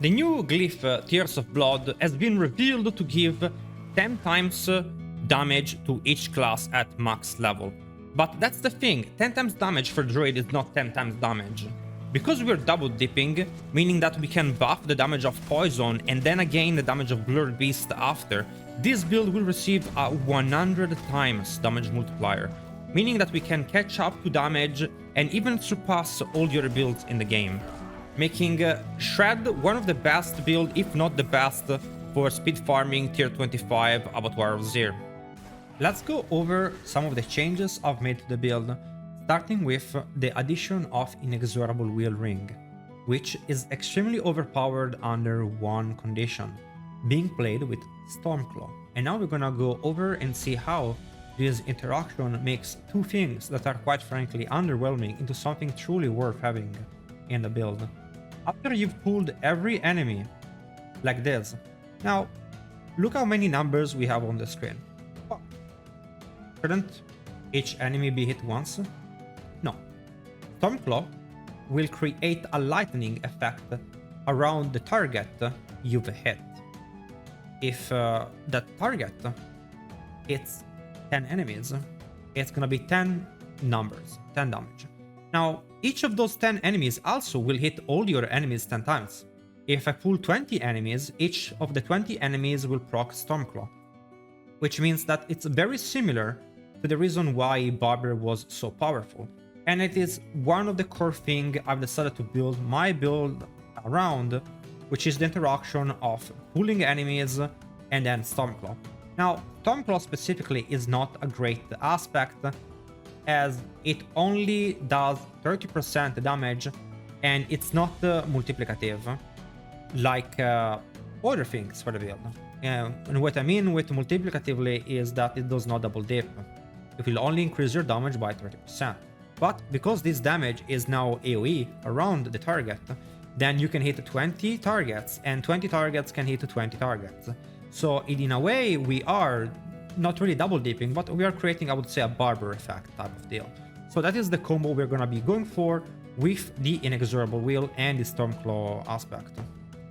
The new glyph Tears of Blood has been revealed to give 10 times damage to each class at max level. But that's the thing, 10 times damage for Druid is not 10 times damage. Because we're double dipping, meaning that we can buff the damage of Poison and then again the damage of Blurred Beast after, this build will receive a 100 times damage multiplier, meaning that we can catch up to damage and even surpass all the other builds in the game, making Shred one of the best builds, if not the best, for speed farming tier 25 Abattoir of Zir. Let's go over some of the changes I've made to the build, starting with the addition of Inexorable Will Ring, which is extremely overpowered under one condition, being played with Stormclaw. And now we're gonna go over and see how this interaction makes two things that are quite frankly underwhelming into something truly worth having in the build. After you've pulled every enemy like this, now look how many numbers we have on the screen. Oh. Shouldn't each enemy be hit once? No. Stormclaw will create a lightning effect around the target you've hit. If that target hits 10 enemies, it's gonna be 10 numbers, 10 damage. Now, each of those 10 enemies also will hit all the other enemies 10 times. If I pull 20 enemies, each of the 20 enemies will proc Stormclaw, which means that it's very similar to the reason why Barber was so powerful. And it is one of the core things I've decided to build my build around, which is the interaction of pulling enemies and then Stormclaw. Now, Stormclaw specifically is not a great aspect, as it only does 30% damage and it's not multiplicative like other things for the build. And what I mean with multiplicatively is that it does not double dip. It will only increase your damage by 30%. But because this damage is now AoE around the target, then you can hit 20 targets and 20 targets can hit 20 targets. So in a way we are not really double dipping, but we are creating, I would say, a Barber effect type of deal. So that is the combo we're gonna be going for with the Inexorable Will and the Stormclaw aspect.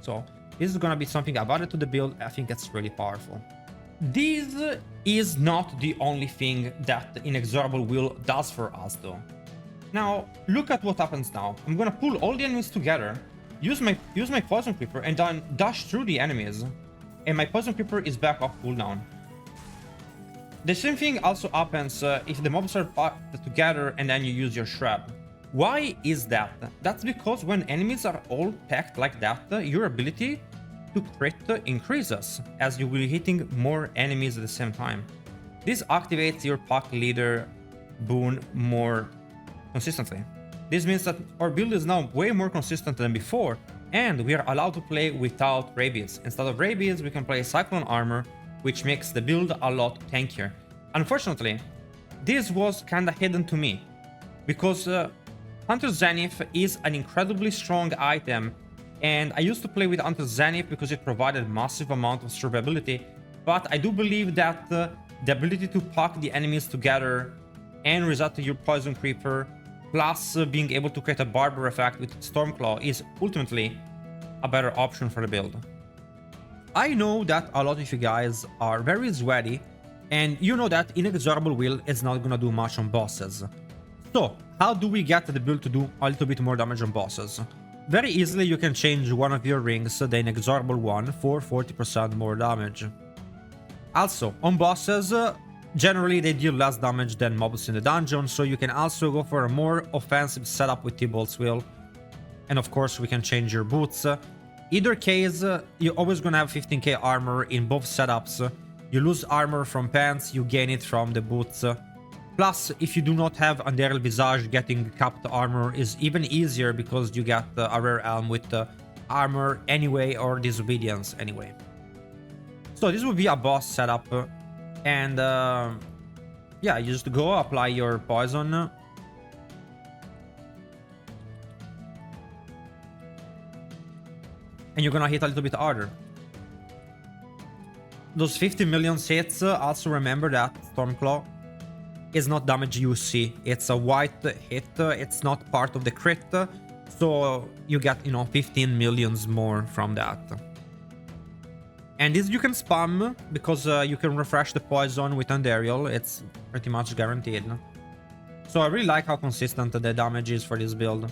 So this is gonna be something I've added to the build. I think it's really powerful. This is not the only thing that the Inexorable Will does for us though. Now, look at what happens now. I'm gonna pull all the enemies together, use my Poison Creeper, and then dash through the enemies. And my Poison Creeper is back off cooldown. The same thing also happens if the mobs are packed together and then you use your Shred. Why is that? That's because when enemies are all packed like that, your ability to crit increases, as you will be hitting more enemies at the same time. This activates your pack leader boon more consistently. This means that our build is now way more consistent than before, and we are allowed to play without rabies. Instead of rabies, we can play Cyclone Armor, which makes the build a lot tankier. Unfortunately, this was kinda hidden to me, because Hunter Zenith is an incredibly strong item, and I used to play with Hunter Zenith because it provided massive amount of survivability, but I do believe that the ability to pack the enemies together and result to your Poison Creeper, plus being able to create a Barber effect with Stormclaw is ultimately a better option for the build. I know that a lot of you guys are very sweaty, and you know that Inexorable Will is not gonna do much on bosses. So, how do we get the build to do a little bit more damage on bosses? Very easily you can change one of your rings, the Inexorable one, for 40% more damage. Also, on bosses, generally they deal less damage than mobs in the dungeon, so you can also go for a more offensive setup with T-Bolt's Will. And of course we can change your boots. Either case, you're always gonna have 15k armor in both setups. You lose armor from pants, you gain it from the boots. Plus, if you do not have Undead Visage, getting capped armor is even easier because you get a rare elm with armor anyway or disobedience anyway. So this would be a boss setup, and yeah, you just go apply your poison. And you're gonna hit a little bit harder. Those 50 million hits, also remember that Stormclaw is not damage you see. It's a white hit, it's not part of the crit. So you get, 15 millions more from that. And this you can spam because you can refresh the poison with Andariel. It's pretty much guaranteed. So I really like how consistent the damage is for this build,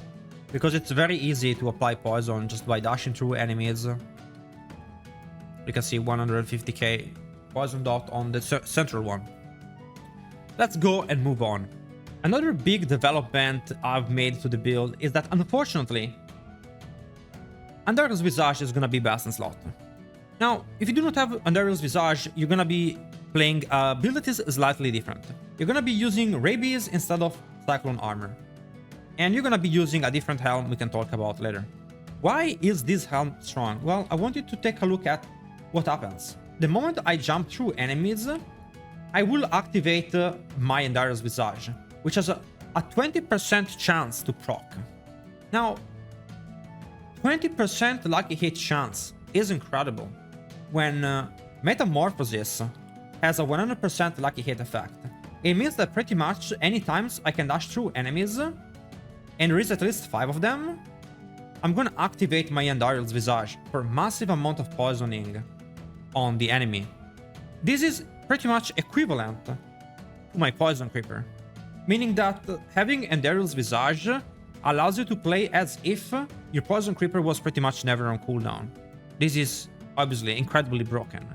because it's very easy to apply poison just by dashing through enemies. You can see 150k poison dot on the central one. Let's go and move on. Another big development I've made to the build is that, unfortunately, Andariel's Visage is gonna be best in slot. Now, if you do not have Andariel's Visage, you're gonna be playing a build that is slightly different. You're gonna be using Rabies instead of Cyclone Armor. And you're gonna be using a different helm we can talk about later. Why is this helm strong? Well, I want you to take a look at what happens. The moment I jump through enemies, I will activate my Andariel's Visage, which has a 20% chance to proc. Now, 20% lucky hit chance is incredible when Metamorphosis has a 100% lucky hit effect. It means that pretty much any times I can dash through enemies and reach at least 5 of them, I'm gonna activate my Andariel's Visage for massive amount of poisoning on the enemy. This is pretty much equivalent to my Poison Creeper, meaning that having Andariel's Visage allows you to play as if your Poison Creeper was pretty much never on cooldown. This is obviously incredibly broken.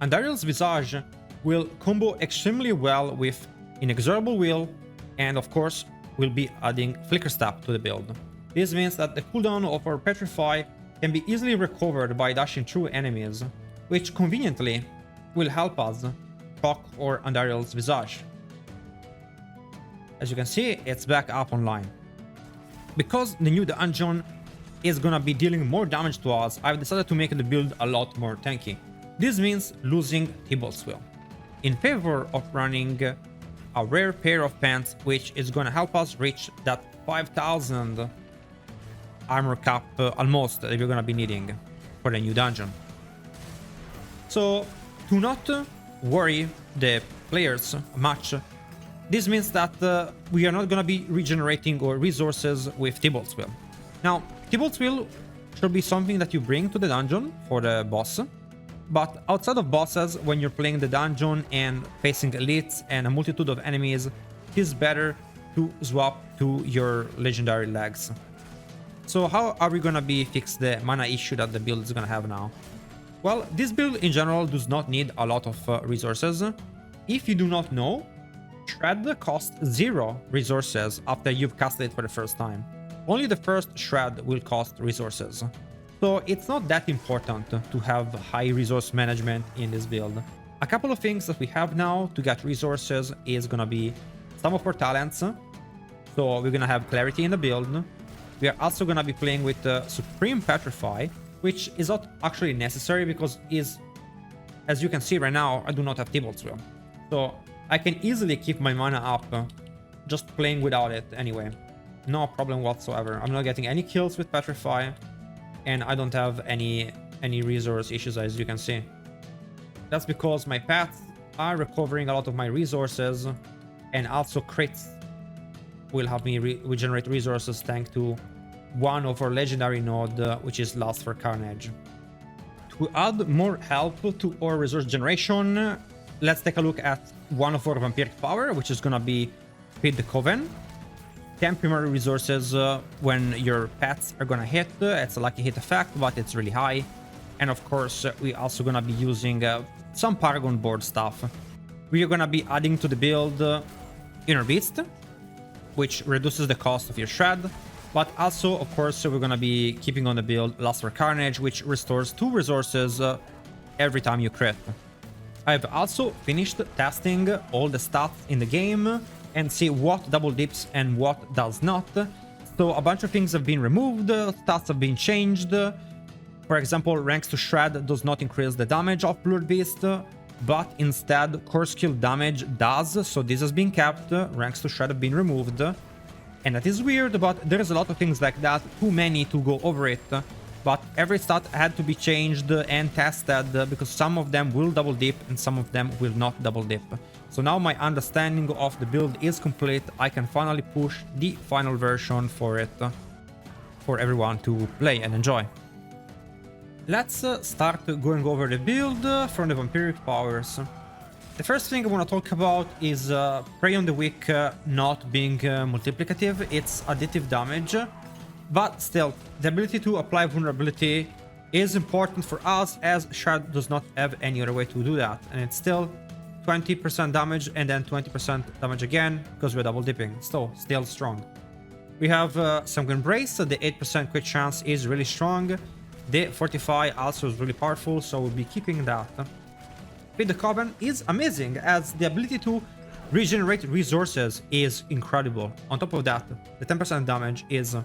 Andariel's Visage will combo extremely well with Inexorable Will, and of course will be adding Flicker Step to the build. This means that the cooldown of our Petrify can be easily recovered by dashing through enemies, which conveniently will help us proc our Andariel's Visage. As you can see, it's back up online. Because the new dungeon is gonna be dealing more damage to us, I've decided to make the build a lot more tanky. This means losing Thibault's Will in favor of running a rare pair of pants, which is gonna help us reach that 5000 armor cap almost that you're gonna be needing for the new dungeon. So to not worry the players much, this means that we are not gonna be regenerating our resources with Thibault's Will. Now, Thibault's Will should be something that you bring to the dungeon for the boss, but outside of bosses, when you're playing the dungeon and facing elites and a multitude of enemies, it is better to swap to your legendary legs. So how are we gonna be fix the mana issue that the build is gonna have now? Well, this build in general does not need a lot of resources. If you do not know, Shred costs 0 resources after you've casted it for the first time. Only the first Shred will cost resources. So it's not that important to have high resource management in this build. A couple of things that we have now to get resources is gonna be some of our talents. So we're gonna have Clarity in the build. We are also gonna be playing with Supreme Petrify, which is not actually necessary because as you can see right now, I do not have Thibault's Will. So I can easily keep my mana up just playing without it anyway. No problem whatsoever. I'm not getting any kills with Petrify, and I don't have any resource issues, as you can see. That's because my pets are recovering a lot of my resources, and also crits will help me regenerate resources thanks to one of our legendary node, which is Lust for Carnage. To add more help to our resource generation, let's take a look at one of our vampiric power, which is gonna be Feed the Coven. 10 primary resources when your pets are gonna hit. It's a lucky hit effect, but it's really high. And of course, we're also gonna be using some Paragon board stuff. We are gonna be adding to the build Inner Beast, which reduces the cost of your Shred. But also, of course, we're gonna be keeping on the build Lust for Carnage, which restores 2 resources every time you crit. I've also finished testing all the stats in the game and see what double dips and what does not. So a bunch of things have been removed, stats have been changed. For example, ranks to Shred does not increase the damage of Blood Beast, but instead core skill damage does, so this has been kept. Ranks to Shred have been removed. And that is weird, but there's a lot of things like that, too many to go over it. But every stat had to be changed and tested because some of them will double dip and some of them will not double dip. So now my understanding of the build is complete. I can finally push the final version for it, for everyone to play and enjoy. Let's start going over the build from the vampiric powers. The first thing I want to talk about is Prey on the Weak not being multiplicative. It's additive damage, but still, the ability to apply vulnerability is important for us, as Shard does not have any other way to do that, and it's still 20% damage and then 20% damage again because we're double dipping, so still strong. We have Sanguine Brace, so the 8% crit chance is really strong. The Fortify also is really powerful, so we'll be keeping that. Feed the Coven is amazing, as the ability to regenerate resources is incredible. On top of that, the 10% damage is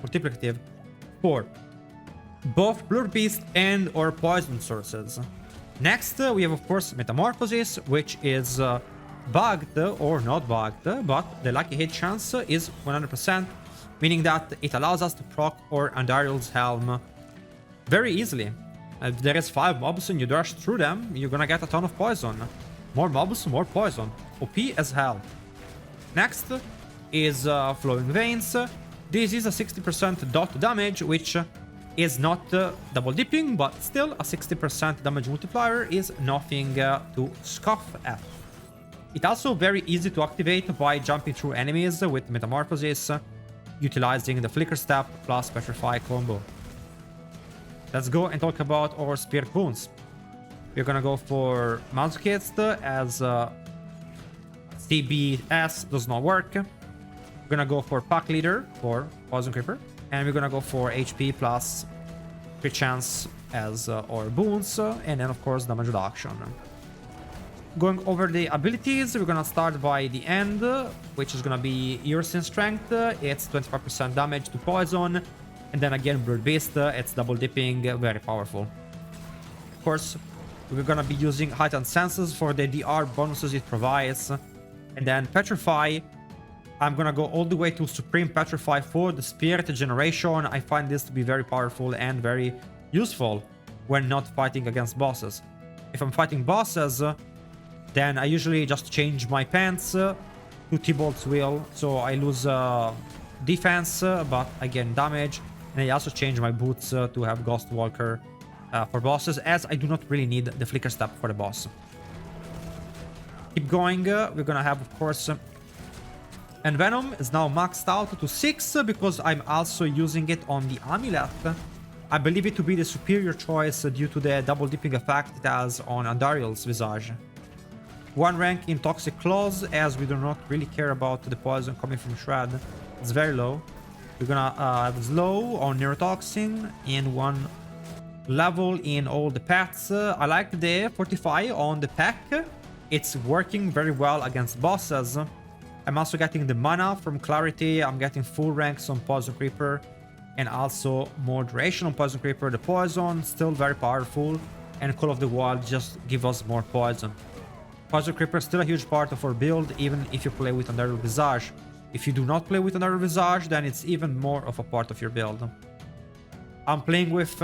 multiplicative for both Blood Beast and or poison sources. Next, we have, of course, Metamorphosis, which is bugged or not bugged, but the lucky hit chance is 100%, meaning that it allows us to proc our Andariel's Helm very easily. If there is 5 mobs and you dash through them, you're gonna get a ton of poison. More mobs, more poison. OP as hell. Next is Flowing Veins. This is a 60% dot damage, which is not double dipping, but still a 60% damage multiplier is nothing to scoff at. It's also very easy to activate by jumping through enemies with Metamorphosis, utilizing the Flicker Step plus Petrify combo. Let's go and talk about our Spirit Boons. We're gonna go for Masochist, as CBS does not work. We're gonna go for Pack Leader for Poison Creeper. And we're gonna go for HP plus crit chance as our boons, and then of course damage reduction. Going over the abilities, we're gonna start by the end, which is gonna be Earth's Strength. It's 25% damage to poison, and then again Blood Beast, it's double dipping, very powerful. Of course, we're gonna be using Heightened Senses for the DR bonuses it provides, and then Petrify. I'm gonna go all the way to Supreme Petrify for the Spirit generation. I find this to be very powerful and very useful when not fighting against bosses. If I'm fighting bosses, then I usually just change my pants to T-Bolt's Will, so I lose defense, but I gain damage. And I also change my boots to have Ghost Walker for bosses, as I do not really need the Flicker Step for the boss. Keep going, we're gonna have, of course, and Venom is now maxed out to 6 because I'm also using it on the Amulet. I believe it to be the superior choice due to the double dipping effect it has on Andariel's Visage. 1 rank in Toxic Claws, as we do not really care about the poison coming from Shred. It's very low. We're gonna have slow on Neurotoxin and 1 level in all the pets. I like the Fortify on the pack. It's working very well against bosses. I'm also getting the mana from Clarity. I'm getting full ranks on Poison Creeper, and also more duration on Poison Creeper. The poison still very powerful, and Call of the Wild just give us more poison. Poison Creeper is still a huge part of our build, even if you play with Andariel Visage. If you do not play with Andariel Visage, then it's even more of a part of your build. I'm playing with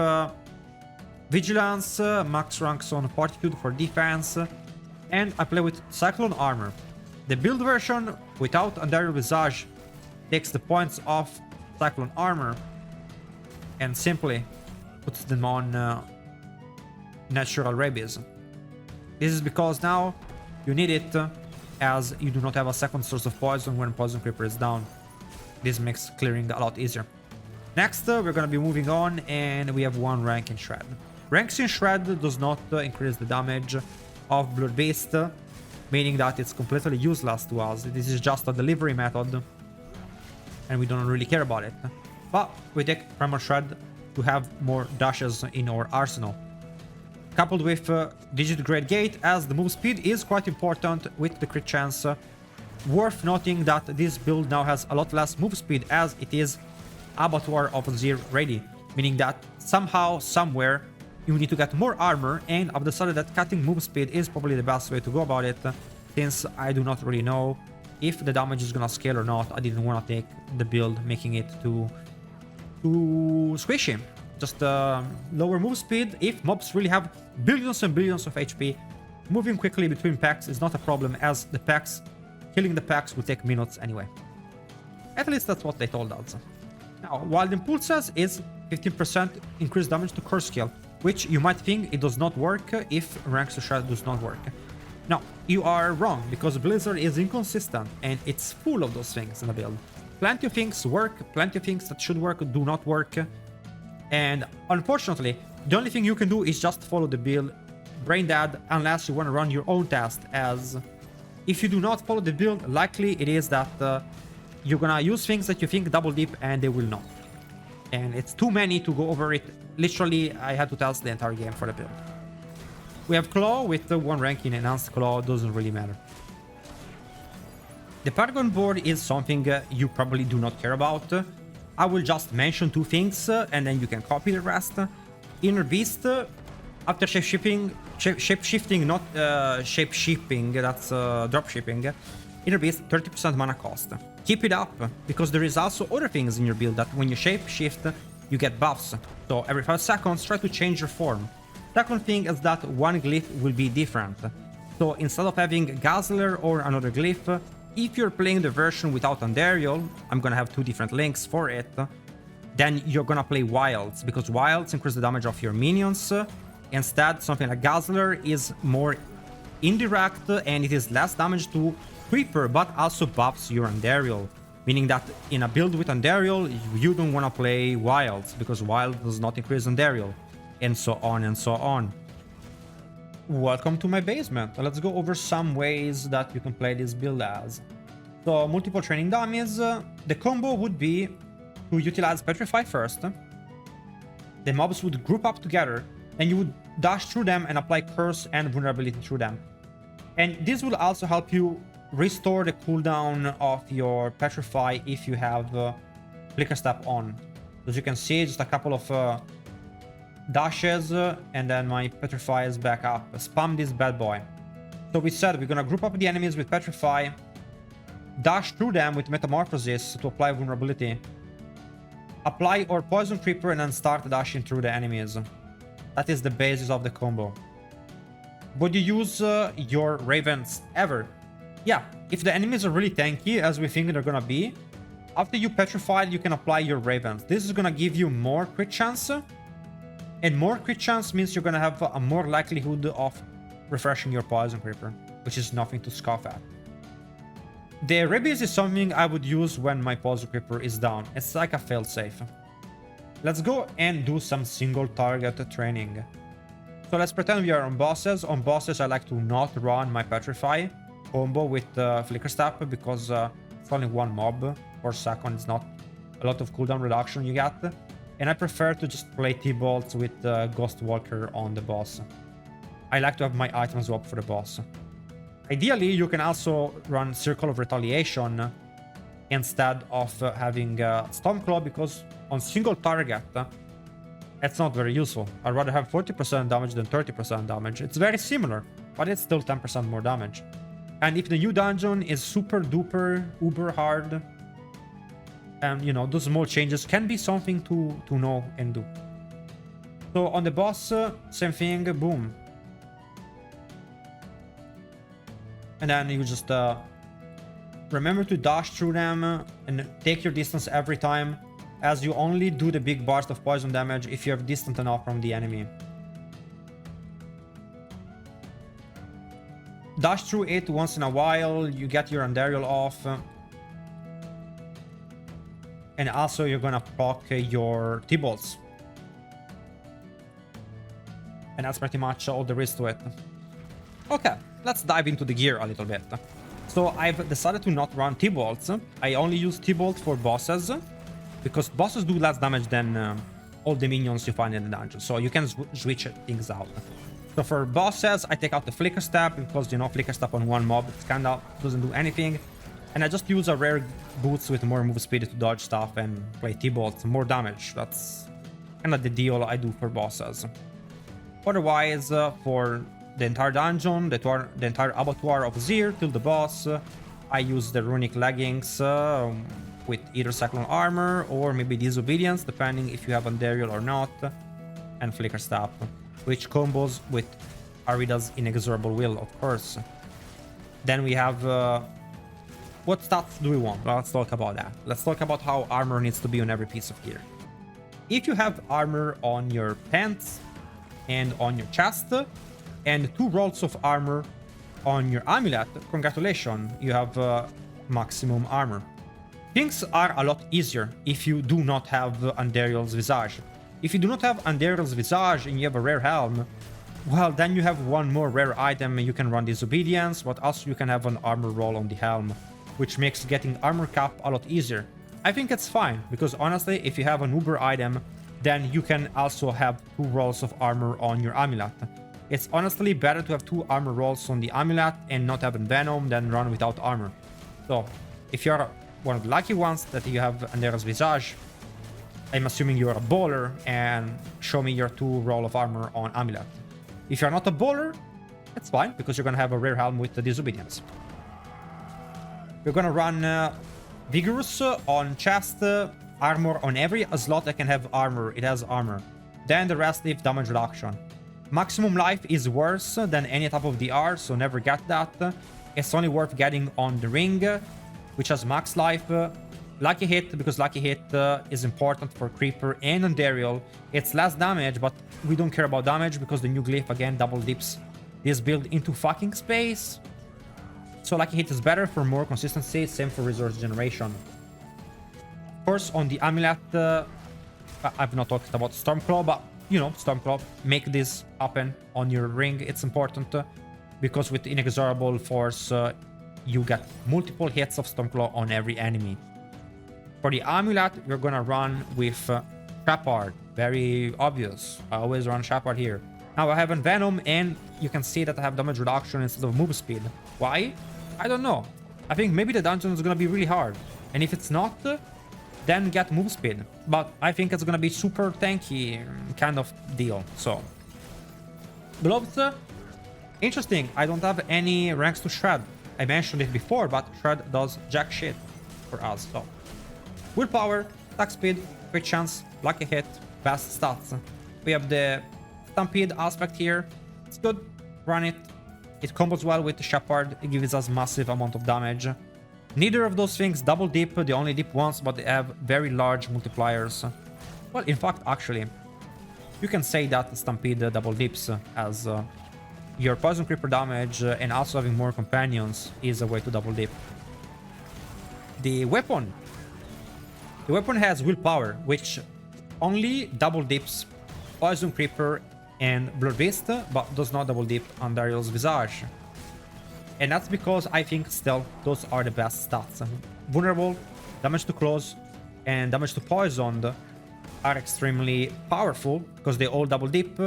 Vigilance, max ranks on Fortitude for defense, and I play with Cyclone Armor. The build version without Andariel Visage takes the points off Cyclone Armor and simply puts them on Natural Rabies. This is because now you need it, as you do not have a second source of poison when Poison Creeper is down. This makes clearing a lot easier. Next, we're gonna be moving on, and we have 1 rank in Shred. Ranks in Shred does not increase the damage of Blood Beast, meaning that it's completely useless to us. This is just a delivery method, and we don't really care about it. But we take Primal Shred to have more dashes in our arsenal. Coupled with Digit Great Gate, as the move speed is quite important with the crit chance. Worth noting that this build now has a lot less move speed, as it is Abattoir of Azir ready, meaning that somehow, somewhere, you need to get more armor, and I've decided that cutting move speed is probably the best way to go about it, since I do not really know if the damage is gonna scale or not. I didn't want to take the build making it too squishy. Just lower move speed. If mobs really have billions and billions of HP, moving quickly between packs is not a problem, as killing the packs will take minutes anyway. At least that's what they told us. Now, Wild Impulses is 15% increased damage to curse skill, which you might think it does not work if Ranks to Shred does not work. No, you are wrong, because Blizzard is inconsistent and it's full of those things in the build. Plenty of things work, plenty of things that should work do not work. And unfortunately, the only thing you can do is just follow the build brain dead unless you want to run your own test, as if you do not follow the build, likely it is that you're gonna use things that you think double dip and they will not. And it's too many to go over it. Literally, I had to test the entire game for the build. We have Claw with one rank in Enhanced Claw, doesn't really matter. The Paragon board is something you probably do not care about. I will just mention two things and then you can copy the rest. Inner Beast, after shape-shifting, not shape-shipping, that's drop-shipping. Inner Beast, 30% mana cost. Keep it up, because there is also other things in your build that when you shape-shift, you get buffs. So every 5 seconds, try to change your form. Second thing is that one glyph will be different. So instead of having Guzzler or another glyph, if you're playing the version without Andariel, I'm gonna have 2 different links for it, then you're gonna play Wilds, because Wilds increase the damage of your minions. Instead, something like Guzzler is more indirect and it is less damage to Creeper, but also buffs your Andariel. Meaning that in a build with Andariel, you don't wanna play Wilds, because Wild does not increase Andariel. And so on and so on. Welcome to my basement. Let's go over some ways that you can play this build as. So, multiple training dummies. The combo would be to utilize Petrify first. The mobs would group up together, and you would dash through them and apply Curse and Vulnerability through them. And this will also help you restore the cooldown of your Petrify if you have Flicker Step on. As you can see, just a couple of dashes, and then my Petrify is back up. Spam this bad boy. So we said we're gonna group up the enemies with Petrify, dash through them with Metamorphosis to apply Vulnerability, apply or Poison Creeper, and then start dashing through the enemies. That is the basis of the combo. Would you use your Ravens ever? Yeah, if the enemies are really tanky, as we think they're gonna be, after you Petrify, you can apply your Ravens. This is gonna give you more crit chance, and more crit chance means you're gonna have a more likelihood of refreshing your Poison Creeper, which is nothing to scoff at. The Rabies is something I would use when my Poison Creeper is down. It's like a failsafe. Let's go and do some single target training. So let's pretend we are on bosses. On bosses, I like to not run my Petrify combo with Flicker Step, because it's only one mob per second. It's not a lot of cooldown reduction you get. And I prefer to just play T-Bolts with Ghost Walker on the boss. I like to have my item swap for the boss. Ideally, you can also run Circle of Retaliation instead of having Stormclaw, because on single target, it's not very useful. I'd rather have 40% damage than 30% damage. It's very similar, but it's still 10% more damage. And if the new dungeon is super duper uber hard, and you know, those small changes can be something to know and do. So on the boss, same thing, boom. And then you just remember to dash through them and take your distance every time, as you only do the big burst of poison damage if you're distant enough from the enemy. Dash through it once in a while, you get your Andariel off. And also you're gonna proc your T-Bolts. And that's pretty much all there is to it. Okay, let's dive into the gear a little bit. So I've decided to not run T-Bolts. I only use T-Bolt for bosses, because bosses do less damage than all the minions you find in the dungeon. So you can switch things out. So for bosses, I take out the Flicker Step, because, you know, Flicker Step on one mob, it kinda doesn't do anything. And I just use a rare boots with more move speed to dodge stuff and play T-Bolts, more damage. That's kind of the deal I do for bosses. Otherwise, for the entire dungeon, the entire abattoir of Zir till the boss, I use the runic leggings with either cyclone armor or maybe disobedience, depending if you have Andariel or not, and Flicker Step, which combos with Arida's inexorable will, of course. Then we have... what stats do we want? Well, let's talk about that. Let's talk about how armor needs to be on every piece of gear. If you have armor on your pants and on your chest, and 2 rolls of armor on your amulet, congratulations, you have maximum armor. Things are a lot easier if you do not have Andariel's Visage. If you do not have Andariel's Visage and you have a rare helm, well, then you have one more rare item and you can run Disobedience, but also you can have an armor roll on the helm, which makes getting armor cap a lot easier. I think it's fine, because honestly, if you have an Uber item, then you can also have 2 rolls of armor on your amulet. It's honestly better to have 2 armor rolls on the amulet and not have Venom than run without armor. So, if you're one of the lucky ones that you have Andariel's Visage, I'm assuming you're a bowler, and show me your 2 roll of armor on amulet. If you're not a bowler, it's fine, because you're gonna have a rare helm with the Disobedience. We're gonna run Vigorous on chest, armor on every slot that can have armor, it has armor. Then the rest leave damage reduction. Maximum life is worse than any type of DR, so never get that. It's only worth getting on the ring, which has max life. Lucky hit, because lucky hit is important for Creeper and Andariel. It's less damage, but we don't care about damage because the new glyph again double dips this build into fucking space. So lucky hit is better for more consistency, same for resource generation. Of course, on the amulet, I've not talked about Stormclaw, but you know, Stormclaw, make this happen on your ring. It's important because with Inexorable Force, you get multiple hits of Stormclaw on every enemy. For the amulet, we're gonna run with Shepard. Very obvious. I always run Shepard here. Now I have Venom, and you can see that I have damage reduction instead of move speed. Why? I don't know. I think maybe the dungeon is gonna be really hard. And if it's not, then get move speed. But I think it's gonna be super tanky kind of deal. So, gloves. Interesting. I don't have any ranks to Shred. I mentioned it before, but Shred does jack shit for us. So, willpower, attack speed, crit chance, lucky hit, best stats. We have the Stampede aspect here. It's good. Run it. It combos well with the Shepard. It gives us massive amount of damage. Neither of those things double dip. They only dip once, but they have very large multipliers. Well, in fact, actually, you can say that Stampede double dips as your Poison Creeper damage and also having more companions is a way to double dip. The weapon. The weapon has willpower, which only double dips Poison Creeper and Blood Beast, but does not double dip Andariel's Visage. And that's because I think still those are the best stats. Vulnerable, damage to close, and damage to poisoned are extremely powerful because they all double dip.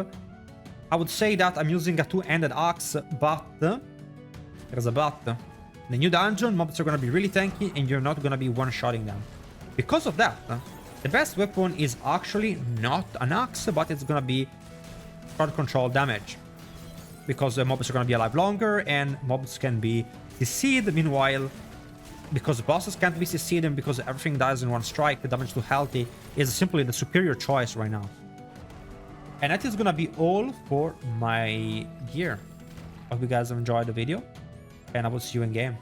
I would say that I'm using a 2-handed axe, but there's a but. The new dungeon, mobs are gonna be really tanky and you're not gonna be one-shotting them. Because of that, the best weapon is actually not an axe, but it's gonna be crowd control damage. Because the mobs are gonna be alive longer and mobs can be CC'd. Meanwhile, because bosses can't be CC'd and because everything dies in one strike, the damage to healthy is simply the superior choice right now. And that is gonna be all for my gear. Hope you guys have enjoyed the video, and I will see you in game.